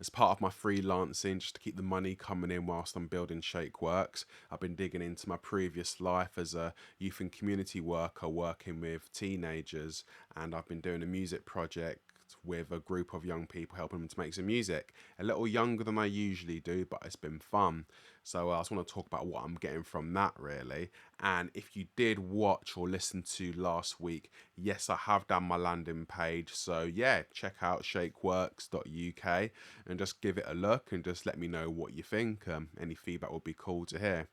as part of my freelancing, just to keep the money coming in whilst I'm building S.H.A.K.E Works. I've been digging into my previous life as a youth and community worker working with teenagers, and I've been doing a music project with a group of young people, helping them to make some music. A little younger than I usually do, but it's been fun. So I just want to talk about what I'm getting from that, really. And if you did watch or listen to last week, yes, I have done my landing page. So yeah, check out shakeworks.uk and just give it a look and just let me know what you think. Any feedback would be cool to hear.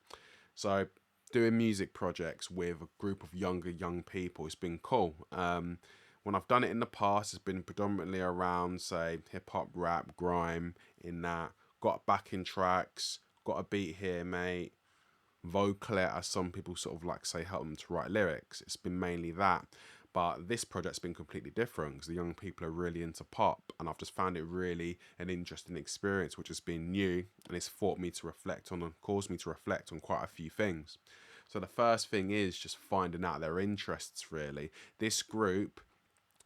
So doing music projects with a group of younger young people, it's been cool. When I've done it in the past, it's been predominantly around, say, hip hop, rap, grime. In that, got backing tracks, got a beat here, mate. Vocal it, as some people sort of like say, help them to write lyrics. It's been mainly that. But this project's been completely different because the young people are really into pop, and I've just found it really an interesting experience, which has been new, and it's forced me to reflect on and caused me to reflect on quite a few things. So the first thing is just finding out their interests. Really, this group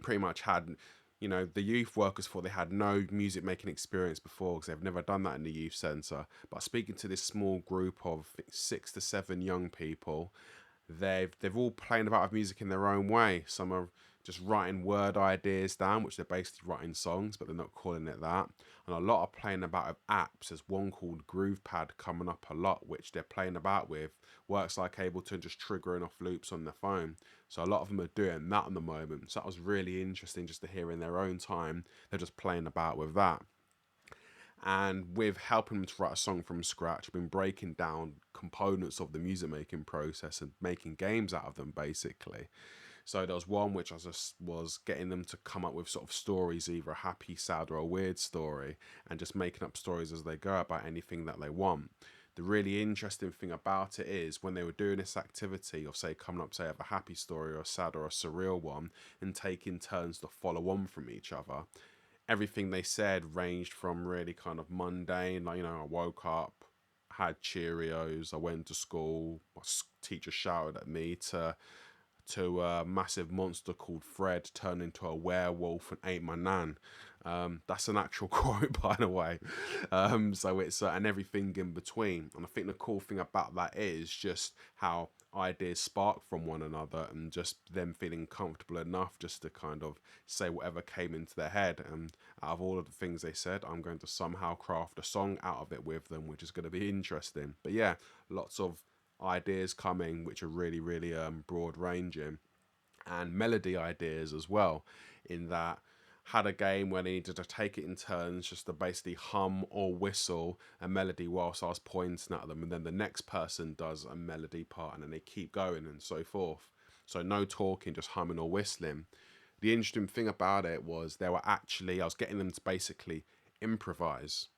pretty much had, the youth workers thought they had no music making experience before because they've never done that in the youth centre. But speaking to this small group of 6 to 7 young people, they've all playing about with music in their own way. Some are just writing word ideas down, which they're basically writing songs, but they're not calling it that. And a lot are playing about with apps. There's one called GroovePad coming up a lot, which they're playing about with. Works like Ableton, just triggering off loops on their phone. So a lot of them are doing that at the moment. So that was really interesting just to hear in their own time. They're just playing about with that. And with helping them to write a song from scratch, I've been breaking down components of the music making process and making games out of them, basically. So there was one which I just was getting them to come up with sort of stories, either a happy, sad, or a weird story, and just making up stories as they go about anything that they want. The really interesting thing about it is when they were doing this activity of, say, coming up, say, of a happy story or a sad or a surreal one, and taking turns to follow on from each other, everything they said ranged from really kind of mundane, like, I woke up, had Cheerios, I went to school, my teacher shouted at me, to a massive monster called Fred turned into a werewolf and ate my nan. That's an actual quote, by the way. So it's and everything in between. And I think the cool thing about that is just how ideas spark from one another, and just them feeling comfortable enough just to kind of say whatever came into their head. And out of all of the things they said, I'm going to somehow craft a song out of it with them, which is going to be interesting. But yeah, lots of ideas coming which are really really broad ranging, and melody ideas as well, in that had a game where they needed to take it in turns just to basically hum or whistle a melody whilst I was pointing at them, and then the next person does a melody part, and then they keep going and so forth. So no talking, just humming or whistling. The interesting thing about it was I was getting them to basically improvise,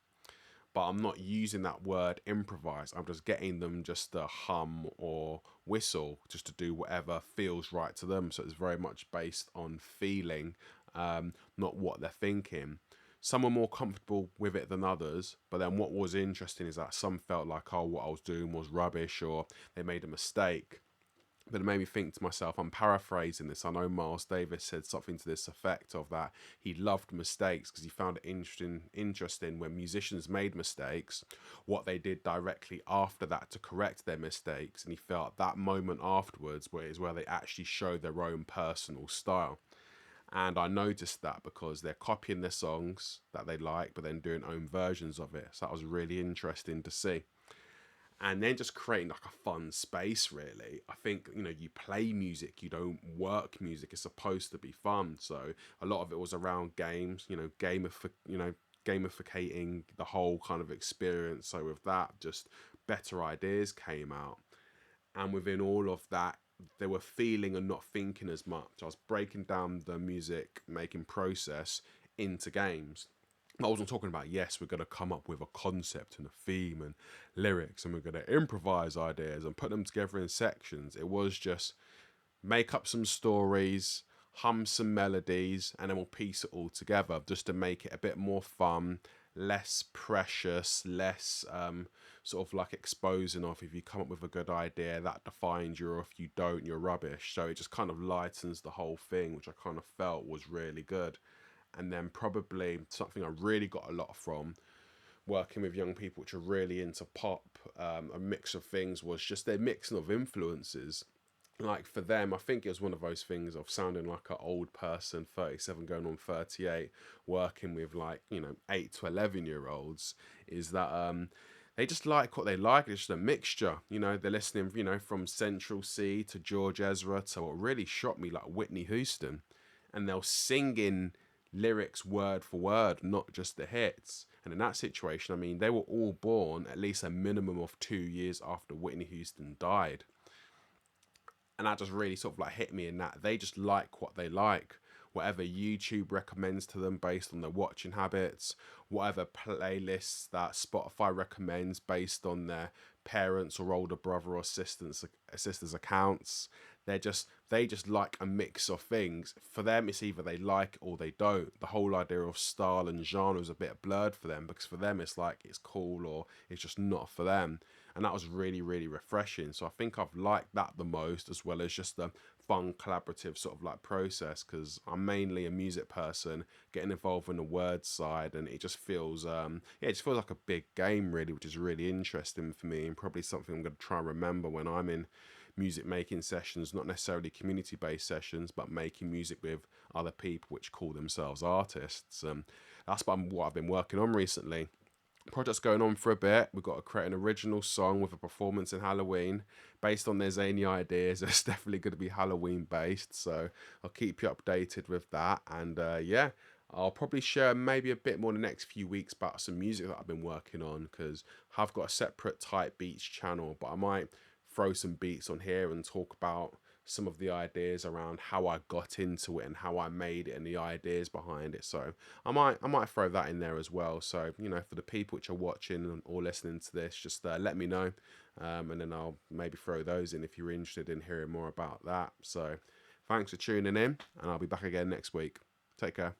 but I'm not using that word improvise. I'm just getting them just to hum or whistle, just to do whatever feels right to them. So it's very much based on feeling, not what they're thinking. Some were more comfortable with it than others, but then what was interesting is that some felt like, oh, what I was doing was rubbish, or they made a mistake. But it made me think to myself, I'm paraphrasing this. I know Miles Davis said something to this effect of that he loved mistakes because he found it interesting when musicians made mistakes, what they did directly after that to correct their mistakes. And he felt that moment afterwards where they actually show their own personal style. And I noticed that because they're copying their songs that they like, but then doing own versions of it. So that was really interesting to see, and then just creating like a fun space. Really, I think, you play music, you don't work music. It's supposed to be fun. So a lot of it was around games, gamificating the whole kind of experience. So with that, just better ideas came out, and within all of that, they were feeling and not thinking as much. I was breaking down the music making process into games. I wasn't talking about, yes, we're going to come up with a concept and a theme and lyrics, and we're going to improvise ideas and put them together in sections. It was just make up some stories, hum some melodies, and then we'll piece it all together just to make it a bit more fun, less precious, less sort of like exposing of, if you come up with a good idea, that defines you, or if you don't, you're rubbish. So it just kind of lightens the whole thing, which I kind of felt was really good. And then probably something I really got a lot from working with young people which are really into pop, a mix of things, was just their mixing of influences. Like for them, I think it was one of those things of sounding like an old person, 37 going on 38, working with like, 8 to 11-year olds, is that they just like what they like. It's just a mixture. They're listening, from Central C to George Ezra to what really shocked me, like Whitney Houston. And they'll sing in lyrics word for word, not just the hits. And in that situation, I mean, they were all born at least a minimum of 2 years after Whitney Houston died. And that just really sort of like hit me in that they just like what they like. Whatever YouTube recommends to them based on their watching habits, whatever playlists that Spotify recommends based on their parents or older brother or sister's accounts. They just like a mix of things. For them, it's either they like it or they don't. The whole idea of style and genre is a bit blurred for them, because for them it's like it's cool or it's just not for them. And that was really, really refreshing. So I think I've liked that the most, as well as just the fun collaborative sort of like process, because I'm mainly a music person, getting involved in the word side, and it just feels it just feels like a big game really, which is really interesting for me, and probably something I'm going to try and remember when I'm in music making sessions, not necessarily community based sessions, but making music with other people which call themselves artists. That's what I've been working on recently. Project's going on for a bit. We've got to create an original song with a performance in Halloween based on their zany ideas. It's definitely going to be Halloween based, so I'll keep you updated with that. And yeah, I'll probably share maybe a bit more in the next few weeks about some music that I've been working on, because I've got a separate Type Beats channel, but I might throw some beats on here and talk about some of the ideas around how I got into it and how I made it and the ideas behind it. So I might throw that in there as well. So for the people which are watching or listening to this, just let me know, and then I'll maybe throw those in if you're interested in hearing more about that. So thanks for tuning in, and I'll be back again next week. Take care.